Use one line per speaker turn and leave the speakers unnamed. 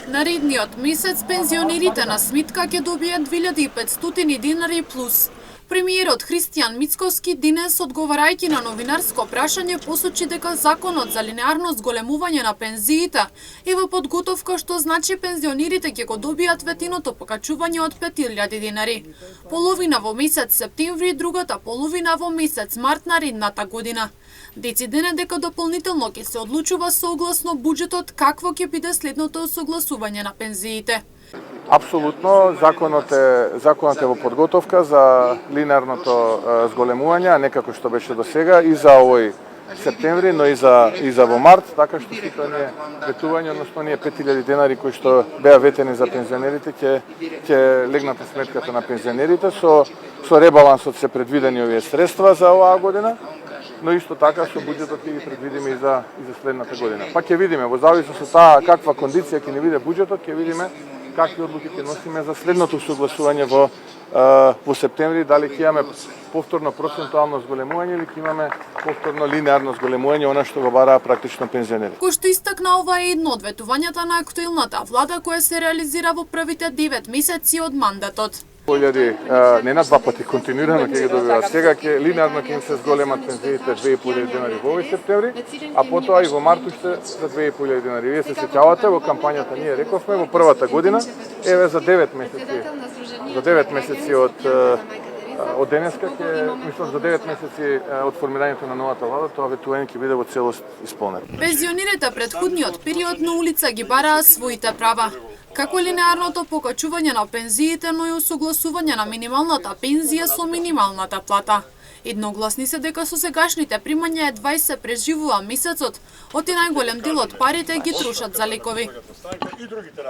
Наредниот месец пензионерите на сметка ќе добијат 2500 денари плюс. Премиерот Христијан Мицковски денес, одговарајќи на новинарско прашање, посочи дека законот за линеарно зголемување на пензиите е во подготовка, што значи пензионерите ќе го добијат ветеното покачување од 5000 денари. Половина во месец септември, другата половина во месец март наредната година. Дециден е дека дополнително ќе се одлучува согласно буџетот какво ќе биде следното согласување на пензиите.
Апсолутно, законот е во подготовка за линеарното зголемување, а не како што беше до сега и за овој септември, но и за во март, така што сите оние ветувања, односно ние 5000 денари кои што беа ветени за пензионерите ќе легнат на сметката на пензионерите. Со ребалансот се предвидени овие средства за оваа година, но исто така со буџетот ќе ги предвидиме и за следната година. Па ќе видиме во зависност од таа каква кондиција ќе ни биде буџетот, ќе видиме какви одлуки ќе носиме за следното согласување во септември, дали ќе имаме повторно процентуално зголемување или ќе имаме повторно линеарно зголемување, она што го бараа практично пензионери.
Кој што истакна, ова е едно од ветувањата на актуелната влада која се реализира во првите 9 месеци од мандатот.
Не на два пати континуирано ќе ги добиваат. Сега ќе линеарно ќе им се зголемат пензиите 2500 денари во овој септември, а потоа и во март уште за 2500 денари. Вие се сеќавате, во кампањата ние рековме во првата година, еве за 9 месеци од денеска мислам за 9 месеци од формирањето на новата влада, тоа ветување ќе биде во целост исполнено.
Пензионерите предходниот период на улица ги бараа своите права. Како линеарното покачување на пензиите, но и усогласување на минималната пензија со минималната плата. Едногласни се дека со сегашните примања едва се преживува месецот, оти најголем дел од парите ги трошат за лекови.